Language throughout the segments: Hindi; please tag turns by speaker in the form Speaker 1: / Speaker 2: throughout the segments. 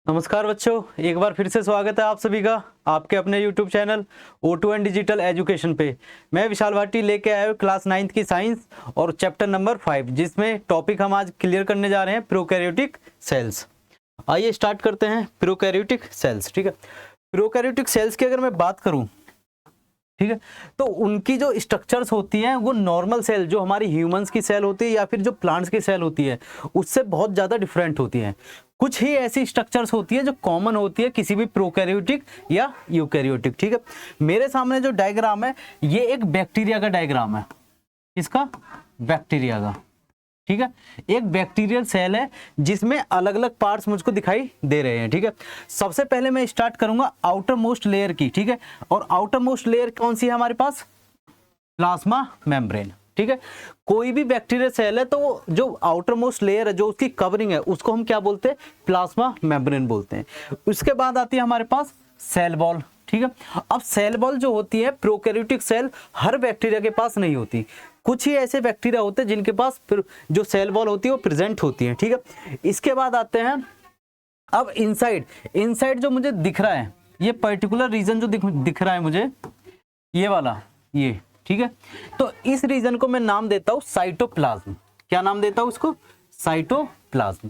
Speaker 1: नमस्कार बच्चों, एक बार फिर से स्वागत है आप सभी का आपके अपने YouTube channel O2 and digital education पे। मैं विशाल भाटी लेके आया हूँ क्लास 9th की साइंस और चैप्टर नंबर 5, जिसमें टॉपिक हम आज क्लियर करने जा रहे हैं प्रोकैरियोटिक सेल्स। आइए स्टार्ट करते हैं प्रोकैरियोटिक सेल्स। ठीक है, प्रोकैरियोटिक सेल्स की अगर मैं बात करूँ, ठीक है, तो उनकी जो स्ट्रक्चर्स होती हैं वो नॉर्मल सेल जो हमारी ह्यूमंस की सेल होती है या फिर जो प्लांट्स की सेल होती है उससे बहुत ज़्यादा डिफरेंट होती हैं। कुछ ही ऐसी स्ट्रक्चर्स होती है जो कॉमन होती है किसी भी प्रोकैरियोटिक या यूकैरियोटिक। ठीक है, मेरे सामने जो डायग्राम है ये एक बैक्टीरिया का डायग्राम है, इसका बैक्टीरिया का। ठीक है, एक बैक्टीरियल सेल है जिसमें अलग अलग पार्ट्स मुझको दिखाई दे रहे हैं। ठीक है, सबसे पहले मैं स्टार्ट करूंगा आउटर मोस्ट लेयर की। ठीक है, और आउटर मोस्ट लेयर कौन सी है हमारे पास? Plasma membrane. ठीक है, कोई भी बैक्टीरियल सेल है तो जो आउटर मोस्ट लेयर है, जो उसकी कवरिंग है, उसको हम क्या बोलते हैं? प्लाज्मा मेम्ब्रेन बोलते हैं। उसके बाद आती है हमारे पास सेल वॉल। ठीक है, अब सेल वॉल जो होती है प्रोकैरियोटिक सेल हर बैक्टीरिया के पास नहीं होती, कुछ ही ऐसे बैक्टीरिया होते हैं जिनके पास फिर जो सेल वॉल होती है वो प्रेजेंट होती है। ठीक है, इसके बाद आते हैं अब इनसाइड जो मुझे दिख रहा है, ये पर्टिकुलर रीजन जो दिख रहा है मुझे, ये वाला, ये। ठीक है, तो इस रीजन को मैं नाम देता हूं साइटोप्लाज्म। क्या नाम देता हूं उसको? साइटोप्लाज्म।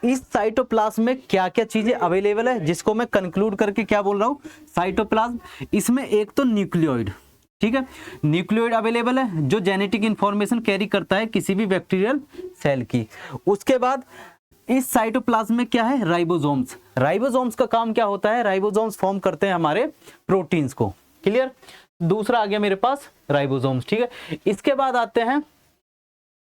Speaker 1: इस साइटोप्लाज्म में क्या क्या चीजें अवेलेबल है, जिसको मैं कंक्लूड करके क्या बोल रहा हूं? साइटोप्लाज्म। इसमें एक तो न्यूक्लियोइड, ठीक है, न्यूक्लियोइड अवेलेबल है जो जेनेटिक इंफॉर्मेशन कैरी करता है किसी भी बैक्टीरियल सेल की। उसके बाद इस साइटोप्लाज्म में क्या है? राइबोसोम्स। राइबोसोम्स का काम क्या होता है? राइबोसोम्स फॉर्म करते हैं हमारे प्रोटीन्स को। क्लियर? दूसरा आ गया मेरे पास राइबोसोम्स। ठीक है, इसके बाद आते हैं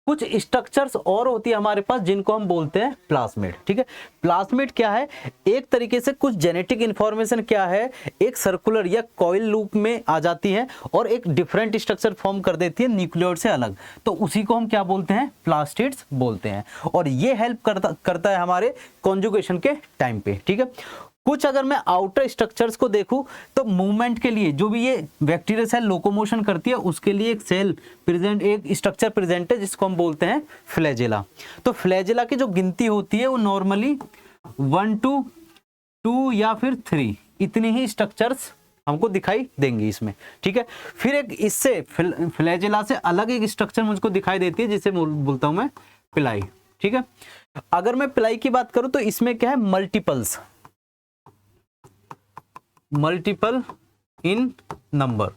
Speaker 1: कुछ स्ट्रक्चर्स और होती है हमारे पास जिनको हम बोलते हैं प्लाज्मिड। ठीक है, प्लाज्मिड क्या है? एक तरीके से कुछ जेनेटिक इंफॉर्मेशन क्या है, एक सर्कुलर या कॉइल लूप में आ जाती है और एक डिफरेंट स्ट्रक्चर फॉर्म कर देती है न्यूक्लियोइड से अलग, तो उसी को हम क्या बोलते हैं? प्लास्टिड्स बोलते हैं। और ये हेल्प करता है हमारे कॉन्जुगेशन के टाइम पे। ठीक है, कुछ अगर मैं आउटर स्ट्रक्चर्स को देखूं तो मूवमेंट के लिए जो भी ये बैक्टीरिया सेल लोकोमोशन करती है उसके लिए एक सेल प्रेजेंट, एक स्ट्रक्चर प्रेजेंट है जिसको हम बोलते हैं फ्लैजेला। तो फ्लैजेला की जो गिनती होती है वो नॉर्मली 1 to 2 या फिर 3 इतनी ही स्ट्रक्चर्स हमको दिखाई देंगी इसमें। ठीक है, फिर एक इससे फ्लैजेला से अलग एक स्ट्रक्चर मुझको दिखाई देती है जिसे बोलता हूं मैं पिलाई। ठीक है, अगर मैं पिलाई की बात करूं तो इसमें क्या है? मल्टीपल इन नंबर,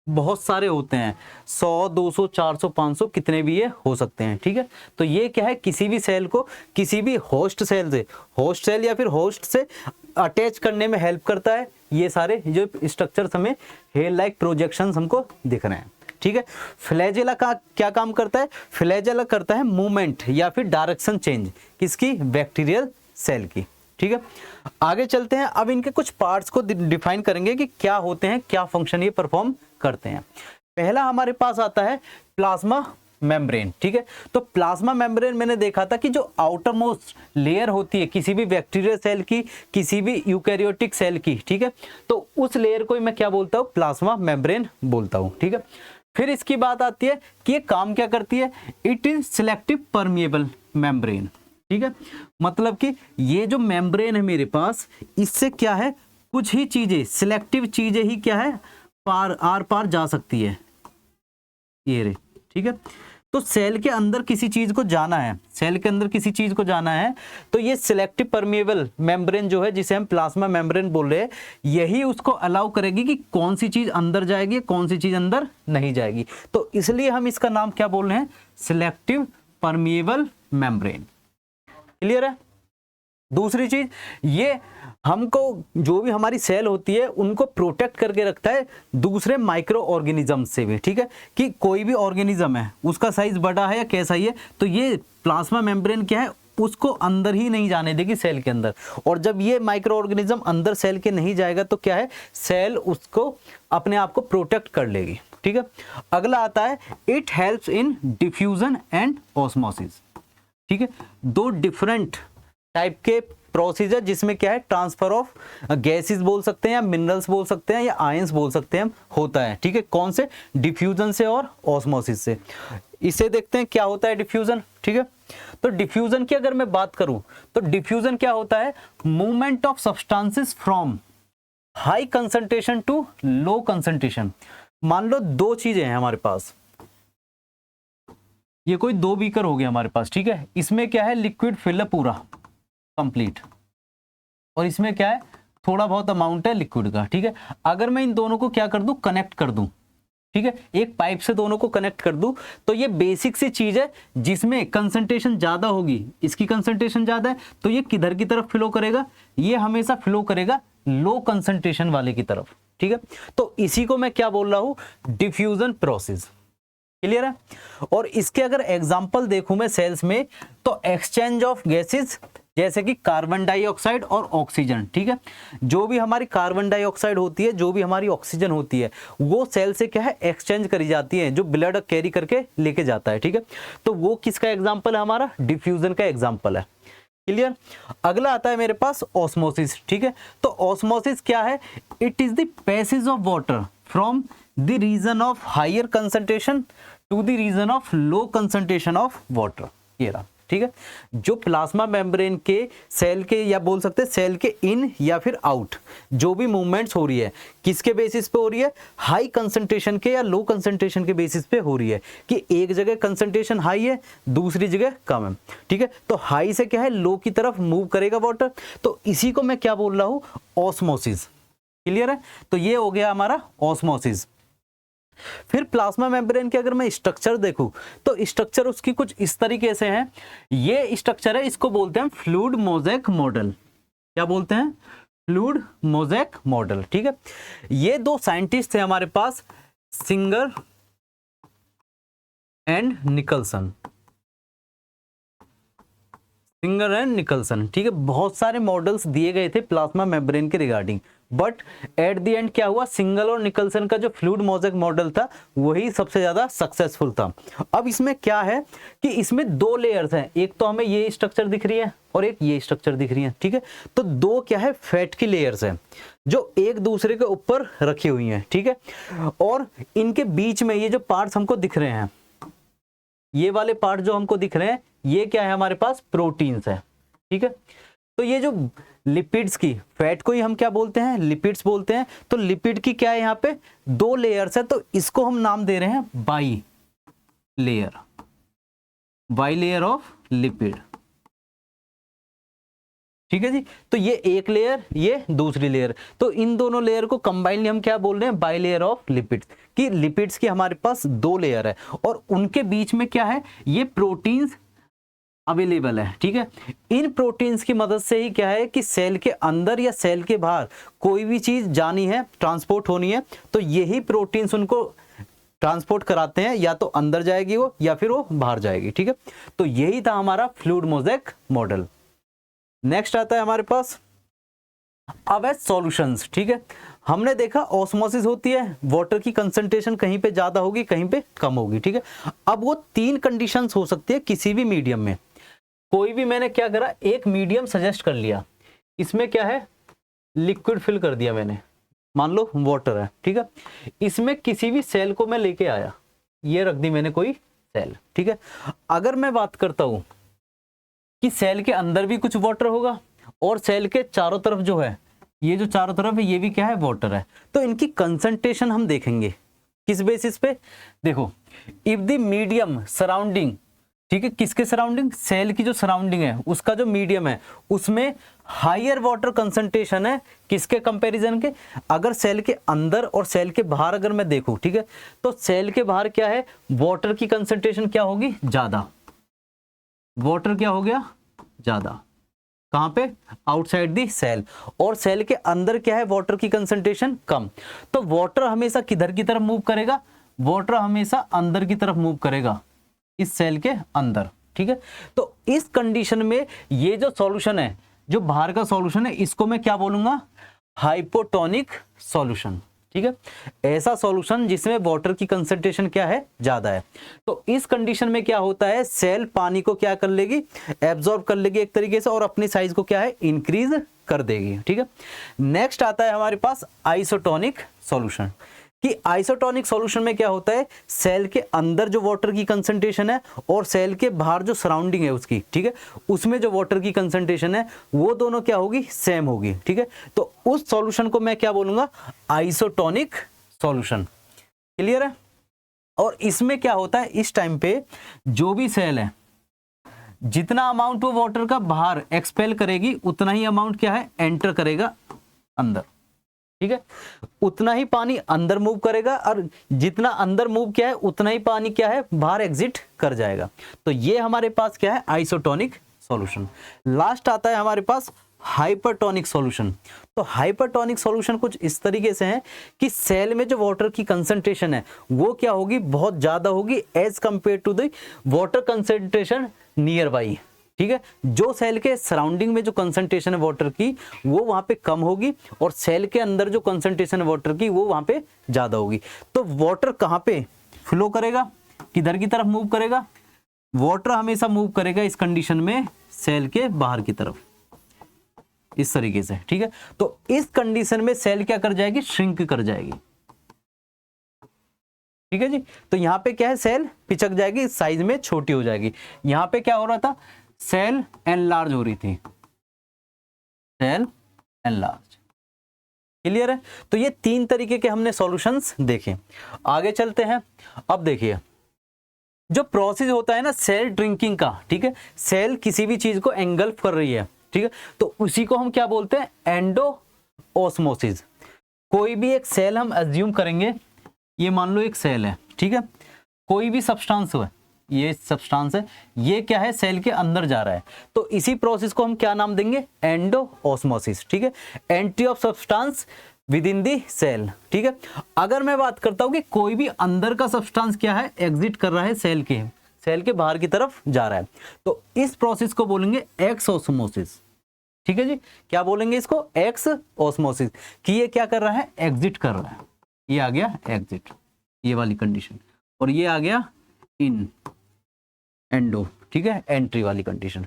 Speaker 1: बहुत सारे होते हैं, 100, 200, 400, 500 कितने भी ये हो सकते हैं। ठीक है, तो ये क्या है? किसी भी सेल को किसी भी होस्ट सेल या फिर होस्ट से अटैच करने में हेल्प करता है। ये सारे जो स्ट्रक्चर्स हमें हेल लाइक प्रोजेक्शंस हमको दिख रहे हैं। ठीक है, फ्लैजेला का क्या काम करता है? फ्लैजेला करता है मूवमेंट या फिर डायरेक्शन चेंज, किसकी? बैक्टीरियल सेल की। ठीक है, आगे चलते हैं। अब इनके कुछ पार्ट्स को डिफाइन करेंगे कि क्या होते हैं, क्या फंक्शन ये परफॉर्म करते हैं। पहला हमारे पास आता है प्लाज्मा मेम्ब्रेन। ठीक है, तो प्लाज्मा मेम्ब्रेन मैंने देखा था कि जो आउटर मोस्ट लेयर होती है किसी भी बैक्टीरियल सेल की, किसी भी यूकैरियोटिक सेल की, ठीक है, तो उस लेयर को मैं क्या बोलता हूँ? प्लाज्मा मेम्ब्रेन बोलता हूँ। ठीक है, फिर इसकी बात आती है कि ये काम क्या करती है? It is selective permeable membrane. ठीक है, मतलब कि ये जो मेम्ब्रेन है मेरे पास, इससे क्या है? कुछ ही चीजें, सिलेक्टिव चीजें ही क्या है? आर पार जा सकती है, ये रे। ठीक है, तो सेल के अंदर किसी चीज को जाना है, तो ये सिलेक्टिव परमिएबल मेम्ब्रेन जो है, जिसे हम प्लाज्मा मेम्ब्रेन बोल रहे हैं, यही उसको अलाउ करेगी कि कौन सी चीज अंदर जाएगी, कौन सी चीज अंदर नहीं जाएगी। तो इसलिए हम इसका नाम क्या बोल रहे हैं? Selective permeable membrane. क्लियर है? दूसरी चीज, ये हमको जो भी हमारी सेल होती है उनको प्रोटेक्ट करके रखता है दूसरे माइक्रो ऑर्गेनिज्म से भी। ठीक है, कि कोई भी ऑर्गेनिज्म है, उसका साइज बड़ा है या कैसा ही है, तो ये प्लाज्मा मेम्ब्रेन क्या है? उसको अंदर ही नहीं जाने देगी सेल के अंदर। और जब ये माइक्रो ऑर्गेनिज्म अंदर सेल के नहीं जाएगा तो क्या है? सेल उसको अपने आप को प्रोटेक्ट कर लेगी। ठीक है, अगला आता है it helps in diffusion and osmosis. ठीक है, दो डिफरेंट टाइप के प्रोसीजर जिसमें क्या है? ट्रांसफर ऑफ गैसेस बोल सकते हैं या मिनरल्स बोल सकते हैं या आयंस बोल सकते हैं, होता है। ठीक है, कौन से? डिफ्यूजन से और ऑस्मोसिस से। इसे देखते हैं क्या होता है डिफ्यूजन। ठीक है, तो डिफ्यूजन की अगर मैं बात करूं तो डिफ्यूजन क्या होता है, movement of substances from high concentration to low concentration. मान लो दो चीजें हैं हमारे पास, ये कोई दो बीकर हो गया हमारे पास, ठीक है, इसमें क्या है लिक्विड फिल है पूरा कंप्लीट, और इसमें क्या है थोड़ा बहुत अमाउंट है लिक्विड का, ठीक है। अगर मैं इन दोनों को क्या कर दूं, कनेक्ट कर दूं, ठीक है, एक पाइप से दोनों को कनेक्ट कर दूं, तो ये बेसिक सी चीज है जिसमें कंसंट्रेशन ज्यादा होगी, इसकी कंसंट्रेशन ज्यादा है तो ये किधर की तरफ फ्लो करेगा, ये हमेशा फ्लो करेगा लो कंसंट्रेशन वाले की तरफ, ठीक है। तो इसी को मैं क्या बोल रहा हूं, डिफ्यूजन प्रोसेस। क्लियर है। और इसके अगर एग्जांपल देखूं मैं सेल्स में, तो एक्सचेंज ऑफ गैसेस जैसे कि कार्बन डाइऑक्साइड और ऑक्सीजन, ठीक है, जो भी हमारी कार्बन डाइऑक्साइड होती है, जो भी हमारी ऑक्सीजन होती है, वो सेल से क्या है एक्सचेंज करी जाती है, जो ब्लड कैरी करके लेके जाता है, ठीक है। तो वो किसका एग्जांपल है, हमारा डिफ्यूजन का एग्जांपल है। क्लियर। अगला आता है मेरे पास ऑस्मोसिस, ठीक है। तो ऑस्मोसिस क्या है, it is the passage of water from the region of higher concentration to the region of low concentration of water, ये रहा, ठीक है। जो प्लाज्मा मेम्ब्रेन के सेल के, या बोल सकते हैं सेल के इन या फिर आउट, जो भी मूवमेंट्स हो रही है किसके बेसिस पे हो रही है, हाई कंसंट्रेशन के या लो कंसंट्रेशन के बेसिस पे हो रही है, कि एक जगह कंसंट्रेशन हाई है दूसरी जगह कम है, ठीक है। तो हाई से क्या है लो की तरफ मूव करेगा वाटर, तो इसी को मैं क्या बोल रहा हूं, ऑस्मोसिस। क्लियर है। तो ये हो गया हमारा ऑस्मोसिस। फिर प्लाज्मा मेम्ब्रेन के अगर मैं स्ट्रक्चर देखूं तो स्ट्रक्चर उसकी कुछ इस तरीके से है, ये स्ट्रक्चर है, इसको बोलते हैं फ्लूइड मोज़ेक मॉडल। क्या बोलते हैं, फ्लूइड मोज़ेक मॉडल, ठीक है। ये दो साइंटिस्ट थे हमारे पास, Singer and Nicolson, Singer and Nicolson, ठीक है। बहुत सारे मॉडल्स दिए गए थे प्लाज्मा मेम्ब्रेन के regarding, but at the end क्या हुआ, सिंगल और निकलसन का जो फ्लूइड मोज़ेक मॉडल था वही सबसे ज्यादा सक्सेसफुल था। अब इसमें क्या है कि इसमें दो लेयर्स हैं, एक तो हमें ये स्ट्रक्चर दिख रही है और एक ये स्ट्रक्चर दिख रही है, ठीक है। तो दो क्या है फैट की लेयर्स हैं जो एक दूसरे के ऊपर रखी हुई हैं, ठीक है। और इनके बीच में ये जो पार्ट्स हमको दिख रहे हैं, ये वाले पार्ट जो हमको दिख रहे हैं, ये क्या है हमारे पास प्रोटीन्स है, ठीक है। तो ये जो लिपिड्स की, फैट को ही हम क्या बोलते हैं, लिपिड्स बोलते हैं। तो लिपिड की क्या है यहाँ पे दो लेयर्स है, तो इसको हम नाम दे रहे हैं by layer, by layer of lipid, ठीक है जी। तो ये एक लेयर, ये दूसरी लेयर, तो इन दोनों लेयर को कंबाइनली हम क्या बोल रहे हैं, बाई लेयर ऑफ लिपिड्स, कि लिपिड्स की हमारे पास दो लेयर है और उनके बीच में क्या है, ये प्रोटीन्स अवेलेबल है, ठीक है। इन प्रोटीन्स की मदद से ही क्या है कि सेल के अंदर या सेल के बाहर कोई भी चीज जानी है, ट्रांसपोर्ट होनी है, तो यही प्रोटीन्स उनको ट्रांसपोर्ट कराते हैं, या तो अंदर जाएगी वो या फिर वो बाहर जाएगी, ठीक है। तो यही था हमारा फ्लूइड मोज़ेक मॉडल। नेक्स्ट आता है हमारे पास अब है सॉल्यूशंस, ठीक है। हमने देखा ऑस्मोसिस होती है, वाटर की कंसंट्रेशन कहीं पे ज्यादा होगी कहीं पे कम होगी, ठीक है। अब वो तीन कंडीशंस हो सकती है किसी भी मीडियम में। कोई भी मैंने क्या करा, एक मीडियम सजेस्ट कर लिया, इसमें क्या है लिक्विड फिल कर दिया मैंने, मान लो वाटर है, ठीक है। इसमें किसी भी सेल को मैं लेके आया, ये रख दी मैंने कोई सेल, ठीक है। अगर मैं बात करता हूं कि सेल के अंदर भी कुछ वाटर होगा और सेल के चारों तरफ जो है, ये जो चारों तरफ है ये भी क्या है वाटर है, तो इनकी कंसंट्रेशन हम देखेंगे किस बेसिस पे, देखो इफ द मीडियम सराउंडिंग, ठीक है, किसके सराउंडिंग, सेल की जो सराउंडिंग है उसका जो मीडियम है उसमें हायर वाटर कंसंट्रेशन है, किसके कंपैरिजन के, अगर सेल के अंदर और सेल के बाहर अगर मैं देखूं, ठीक है, तो सेल के बाहर क्या है वाटर की कंसंट्रेशन क्या होगी ज्यादा, वाटर क्या हो गया ज्यादा, कहां पे आउटसाइड दी सेल, और सेल के अंदर क्या है वाटर की कंसंट्रेशन कम। तो वाटर हमेशा किधर की तरफ मूव करेगा, वाटर हमेशा अंदर की तरफ मूव करेगा, इस सेल के अंदर, ठीक है। तो इस कंडीशन में ये जो सॉल्यूशन है, जो बाहर का सॉल्यूशन है, इसको मैं क्या बोलूंगा, हाइपोटोनिक सॉल्यूशन, ठीक है। ऐसा सॉल्यूशन जिसमें वाटर की कंसंट्रेशन क्या है ज्यादा है। तो इस कंडीशन में क्या होता है, सेल पानी को क्या कर लेगी, एब्जॉर्ब कर लेगी एक तरीके से, और अपनी साइज को क्या है इंक्रीज कर देगी, ठीक है। नेक्स्ट आता है हमारे पास आइसोटोनिक सॉल्यूशन, कि आइसोटोनिक सॉल्यूशन में क्या होता है, सेल के अंदर जो वाटर की कंसंट्रेशन है और सेल के बाहर जो सराउंडिंग है उसकी, ठीक है, उसमें जो वाटर की कंसंट्रेशन है वो दोनों क्या होगी, सेम होगी, ठीक है। तो उस सॉल्यूशन को मैं क्या बोलूंगा, आइसोटोनिक सॉल्यूशन। क्लियर है। और इसमें क्या होता है, इस टाइम पे जो भी सेल है जितना अमाउंट वो वाटर का बाहर एक्सपेल करेगी उतना ही अमाउंट क्या है, एंटर करेगा अंदर, ठीक है। उतना ही पानी अंदर मूव करेगा और जितना अंदर मूव किया है उतना ही पानी क्या है, बाहर एग्जिट कर जाएगा। तो ये हमारे पास क्या है, आइसोटोनिक सॉल्यूशन। लास्ट आता है हमारे पास हाइपरटोनिक सॉल्यूशन। तो हाइपरटोनिक सॉल्यूशन कुछ इस तरीके से है कि सेल में जो वाटर की कंसंट्रेशन है वो क्या होगी, बहुत ज्यादा होगी as compare to the water concentration nearby, ठीक है। जो सेल के सराउंडिंग में जो कंसंट्रेशन है वाटर की वो वहां पे कम होगी और सेल के अंदर जो कंसंट्रेशन है वाटर की वो वहां पे ज्यादा होगी। तो वाटर कहां पे फ्लो करेगा, किधर की तरफ मूव करेगा, वाटर हमेशा मूव करेगा इस कंडीशन में सेल के बाहर की तरफ, इस तरीके से, ठीक है। तो इस कंडीशन में सेल क्या कर जाएगी, श्रिंक कर जाएगी, ठीक है जी। तो यहां पे क्या है, सेल पिचक जाएगी, साइज में छोटी हो जाएगी। यहां पे क्या हो रहा था, सेल एनलार्ज हो रही थी, सेल एनलार्ज। क्लियर है। तो ये तीन तरीके के हमने सॉल्यूशंस देखे। आगे चलते हैं। अब देखिए जो प्रोसेस होता है ना सेल ड्रिंकिंग का, ठीक है, सेल किसी भी चीज को एंगल्फ कर रही है, ठीक है, तो उसी को हम क्या बोलते हैं, एंडो ऑस्मोसिस। कोई भी एक सेल हम अज्यूम करेंगे, ये मान लो एक सेल है, ठीक है, कोई भी सब्सटेंस है, ये सब्सटेंस है, ये क्या है, सेल के अंदर जा रहा है, तो इसी प्रोसेस को हम क्या नाम देंगे, एंडो ऑस्मोसिस, ठीक है, entry of substance within the cell, ठीक है। अगर मैं बात करता हूं कि कोई भी अंदर का सब्सटेंस क्या है, एग्जिट कर रहा है सेल के बाहर की तरफ जा रहा है, तो इस प्रोसेस को बोलेंगे एक्स ऑस्मोसिस, ठीक है जी। क्या बोलेंगे इसको, एक्स ऑस्मोसिस, कि ये क्या कर रहा है, एग्जिट कर रहा है। ये आ गया एग्जिट, ये वाली कंडीशन, और ये आ गया इन, एंडो, ठीक है, एंट्री वाली कंडीशन।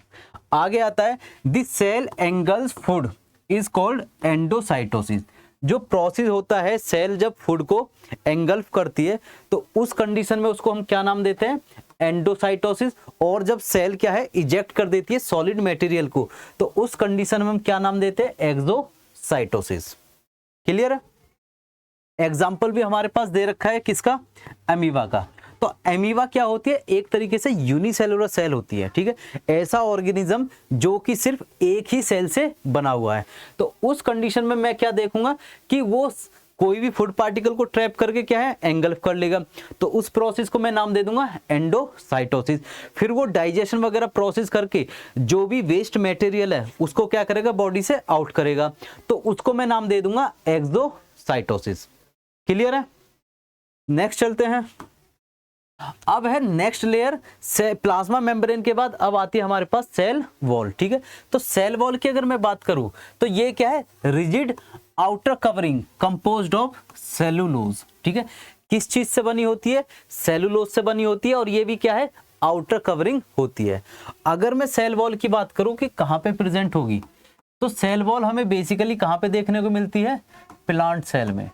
Speaker 1: आगे आता है this cell engulfs food is called endocytosis. जो प्रोसेस होता है सेल जब फूड को एंगल्फ करती है तो उस कंडीशन में उसको हम क्या नाम देते हैं, एंडोसाइटोसिस। और जब सेल क्या है, इजेक्ट कर देती है सॉलिड मटेरियल को, तो उस कंडीशन में हम क्या नाम देते हैं, एक्सोसाइटोसिस। क्लियर है। एग्जाम्पल भी हमारे पास दे रखा है, किसका, अमीबा का। तो अमीबा क्या होती है, एक तरीके से यूनिसेलुलर सेल होती है, ठीक है, ऐसा ऑर्गेनिज्म जो कि सिर्फ एक ही सेल से बना हुआ है। तो उस कंडीशन में मैं क्या देखूंगा कि वो कोई भी फूड पार्टिकल को ट्रैप करके क्या है, एंगल्फ कर लेगा, तो उस प्रोसेस को मैं नाम दे दूंगा एंडोसाइटोसिस। फिर वो डाइजेशन वगैरह प्रोसेस करके जो भी वेस्ट मटेरियल है उसको क्या करेगा, बॉडी से आउट करेगा, तो उसको मैं नाम दे दूंगा एक्सोसाइटोसिस। क्लियर है। नेक्स्ट चलते हैं। अब है नेक्स्ट लेयर से प्लाज्मा मेम्ब्रेन के बाद अब आती है हमारे पास सेल वॉल, ठीक है। तो सेल वॉल की अगर मैं बात करूं तो ये क्या है, rigid outer covering composed of cellulose, ठीक है। किस चीज से बनी होती है, सेलुलोज से बनी होती है, और ये भी क्या है, आउटर कवरिंग होती है। अगर मैं सेल वॉल की बात करूं कि कहां पे प्रेजेंट होगी, तो सेल वॉल हमें बेसिकली कहां पे देखने को मिलती है, प्लांट सेल में,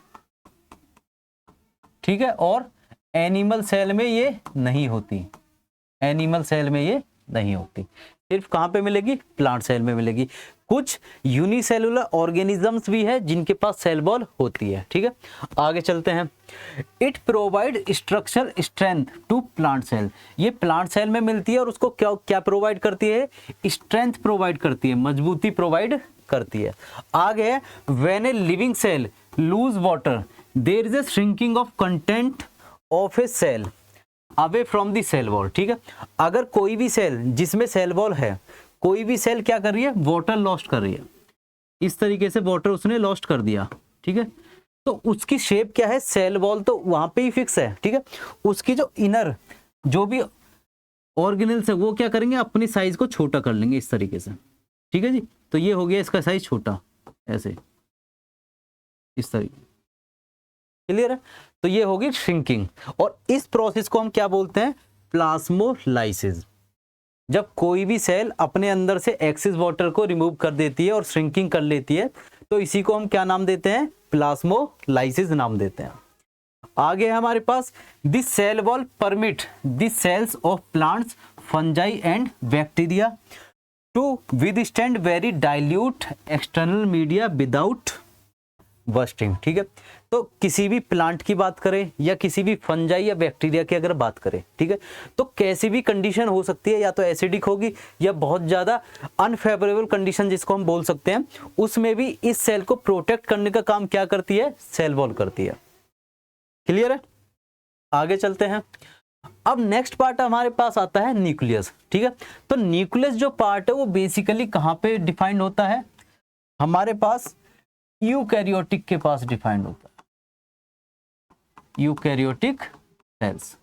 Speaker 1: ठीक है, और एनिमल सेल में ये नहीं होती, एनिमल सेल में ये नहीं होती, सिर्फ कहां पे मिलेगी, प्लांट सेल में मिलेगी। कुछ यूनिसेलुलर ऑर्गेनिजम्स भी है जिनके पास सेल वॉल होती है, ठीक है। आगे चलते हैं। It provide structural strength to plant cell. ये प्लांट सेल में मिलती है और उसको क्या क्या प्रोवाइड करती है, स्ट्रेंथ प्रोवाइड करती है, मजबूती प्रोवाइड करती है। आगे when a living cell lose water there is a shrinking of content of a cell away from the cell wall, ठीक है। अगर कोई भी सेल जिसमें सेल वॉल है, कोई भी सेल क्या कर रही है, वाटर लॉस्ट कर रही है, इस तरीके से वाटर उसने लॉस्ट कर दिया, ठीक है, तो उसकी शेप क्या है, सेल वॉल तो वहां पे ही फिक्स है, ठीक है। उसकी जो इनर जो भी ऑर्गेनेल्स है वो क्या करेंगे, अपनी साइज को छोटा कर लेंगे इस तरीके से, ठीक है जी। तो ये हो गया इसका साइज छोटा, ऐसे इस तरीके। क्लियर है। तो ये होगी श्रिंकिंग, और इस प्रोसेस को हम क्या बोलते हैं, प्लाज्मोलाइसिस। जब कोई भी सेल अपने अंदर से एक्सेस वाटर को रिमूव कर देती है और श्रिंकिंग कर लेती है, तो इसी को हम क्या नाम देते हैं, प्लाज्मोलाइसिस नाम देते हैं। आगे है हमारे पास this cell wall permit this cells of plants fungi and bacteria to withstand very dilute external media without bursting. ठीक है, तो किसी भी प्लांट की बात करें या किसी भी फंजाई या बैक्टीरिया की अगर बात करें, ठीक है, तो कैसी भी कंडीशन हो सकती है, या तो एसिडिक होगी या बहुत ज़्यादा अनफेवरेबल कंडीशन जिसको हम बोल सकते हैं, उसमें भी इस सेल को प्रोटेक्ट करने का काम क्या करती है, सेल वॉल करती है। क्लियर है, आगे चलते हैं। अब नेक्स्ट पार्ट हमारे पास आता है न्यूक्लियस। ठीक है, तो न्यूक्लियस जो पार्ट है वो बेसिकली कहाँ पे डिफाइंड होता है, हमारे पास यूकैरियोटिक के पास डिफाइंड होता है। यूकैरियोटिक सेल्स,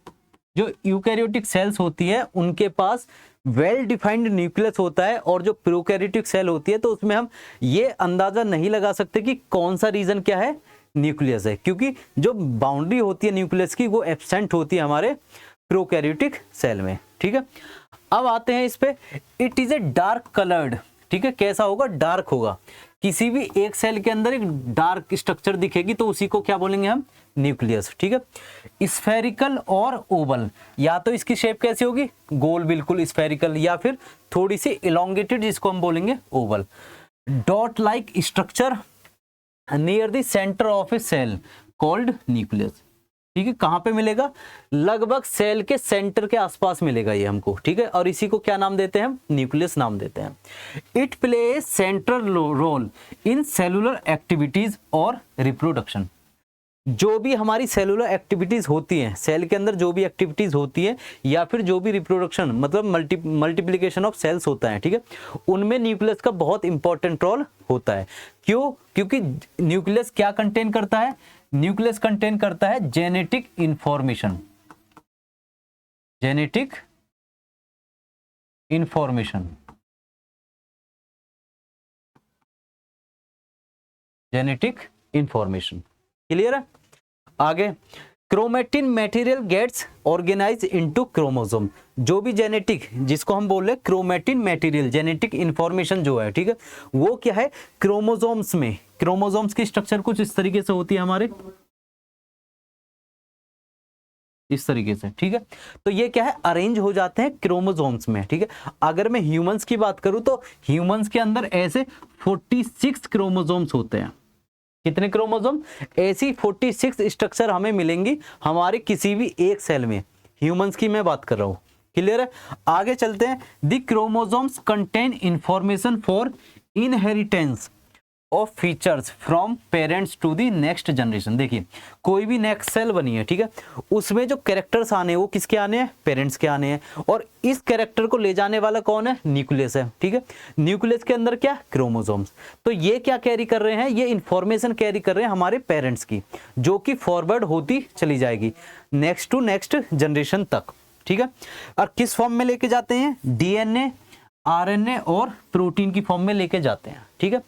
Speaker 1: जो यूकैरियोटिक सेल्स होती है उनके पास वेल डिफाइंड न्यूक्लियस होता है, और जो प्रोकैरियोटिक सेल होती है तो उसमें हम ये अंदाजा नहीं लगा सकते कि कौन सा रीजन क्या है, न्यूक्लियस है, क्योंकि जो बाउंड्री होती है न्यूक्लियस की वो एब्सेंट होती है हमारे प्रोकैरियोटिक सेल में। ठीक है, अब आते हैं इस पे, it is a dark coloured. ठीक है, कैसा होगा, डार्क होगा। किसी भी एक सेल के अंदर एक डार्क स्ट्रक्चर दिखेगी तो उसी को क्या बोलेंगे हम, न्यूक्लियस। ठीक है, स्फेरिकल और ओवल, या तो इसकी शेप कैसी होगी, गोल बिल्कुल स्फेरिकल, या फिर थोड़ी सी इलोंगेटेड जिसको हम बोलेंगे oval. Dot like structure near the centre of a cell called nucleus. ठीक है, कहां पे मिलेगा, लगभग सेल के सेंटर के आसपास मिलेगा ये हमको। ठीक है, और इसी को क्या नाम देते हैं हम, न्यूक्लियस नाम देते हैं। It play central role in cellular activities और रिप्रोडक्शन। जो भी हमारी सेलुलर एक्टिविटीज होती हैं, सेल के अंदर जो भी एक्टिविटीज होती है, या फिर जो भी रिप्रोडक्शन मतलब मल्टीप्लिकेशन ऑफ सेल्स होता है, ठीक है, उनमें न्यूक्लियस का बहुत इंपॉर्टेंट रोल होता है। क्यों, क्योंकि न्यूक्लियस क्या कंटेन करता है, न्यूक्लियस कंटेन करता है genetic information. Genetic information, genetic information. Clear है, आगे chromatin material gets organise into chromosome. जो भी जेनेटिक, जिसको हम बोल रहे हैं क्रोमेटिन मटेरियल, जेनेटिक इंफॉर्मेशन जो है, ठीक है, वो क्या है, क्रोमोसोम्स में। क्रोमोसोम्स की स्ट्रक्चर कुछ इस तरीके से होती है हमारे, इस तरीके से। ठीक है, तो ये क्या है, अरेंज हो जाते हैं क्रोमोसोम्स में। ठीक है, अगर मैं ह्यूमंस की बात करूं तो ह्यूमंस के अंदर ऐसे 46 क्रोमोसोम्स होते हैं। कितने क्रोमोसोम, ऐसी 46 स्ट्रक्चर हमें मिलेंगी हमारे किसी भी एक सेल में। ह्यूमंस की मैं बात कर रहा हूं। क्लियर है, आगे चलते हैं। The chromosomes contain information for inheritance of features from parents to the next generation. देखिए, कोई भी नेक्स्ट सेल बनी है, ठीक है, उसमें जो कैरेक्टर्स आने हैं वो किसके आने हैं, पेरेंट्स के आने हैं, और इस कैरेक्टर को ले जाने वाला कौन है, न्यूक्लियस है। ठीक है, न्यूक्लियस के अंदर क्या, क्रोमोसोम्स। तो ये क्या कैरी कर रहे हैं, ये इंफॉर्मेशन कैरी कर रहे हैं हमारे पेरेंट्स की, जो कि फॉरवर्ड होती चली जाएगी नेक्स्ट टू नेक्स्ट जनरेशन तक। ठीक है, और किस फॉर्म में लेके जाते हैं, डीएनए, आरएनए और प्रोटीन की फॉर्म में लेके जाते हैं। ठीक है,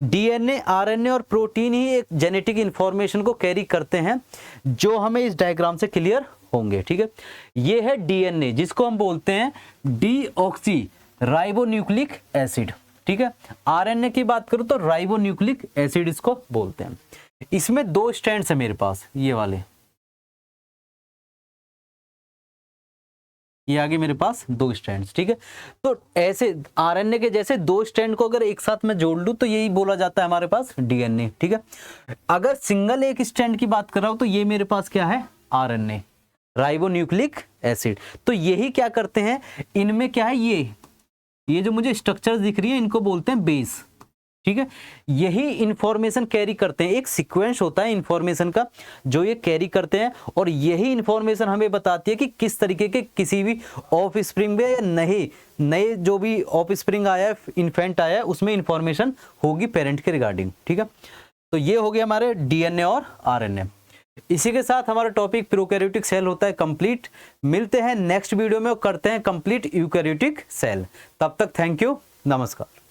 Speaker 1: डीएनए, आरएनए और प्रोटीन ही एक जेनेटिक इंफॉर्मेशन को कैरी करते हैं, जो हमें इस डायग्राम से क्लियर होंगे। ठीक है, ये है डीएनए, जिसको हम बोलते हैं डीऑक्सी राइबोन्यूक्लिक एसिड। ठीक है, आरएनए की बात करूं तो राइबोन्यूक्लिक एसिड इसको बोलते हैं। इसमें 2 स्ट्रैंड्स है मेरे पास, ये वाले, ये आगे मेरे पास 2 स्ट्रैंड्स। ठीक है, तो ऐसे आरएनए के जैसे 2 स्ट्रैंड को अगर एक साथ में जोड़ लूं तो यही बोला जाता है हमारे पास डीएनए। ठीक है, अगर सिंगल एक स्ट्रैंड की बात कर रहा हूं तो ये मेरे पास क्या है, आरएनए राइबोन्यूक्लिक एसिड। तो यही क्या करते हैं, इनमें क्या है, ये जो मुझे स्ट्रक्चर दिख रही है इनको बोलते हैं बेस। ठीक है, यही इंफॉर्मेशन कैरी करते हैं, एक सीक्वेंस होता है इंफॉर्मेशन का जो ये कैरी करते हैं, और यही इंफॉर्मेशन हमें बताती है कि किस तरीके के किसी भी ऑफ स्प्रिंग में या नए जो भी ऑफ स्प्रिंग आया है, इन्फेंट आया है, उसमें इंफॉर्मेशन होगी पेरेंट के रिगार्डिंग। ठीक है, तो ये हो गया हमारे डीएनए और आरएनए। इसी के साथ हमारा टॉपिक प्रोकैरियोटिक सेल होता है कंप्लीट। मिलते हैं नेक्स्ट वीडियो में और करते हैं कंप्लीट यूकैरियोटिक सेल। तब तक थैंक यू, नमस्कार।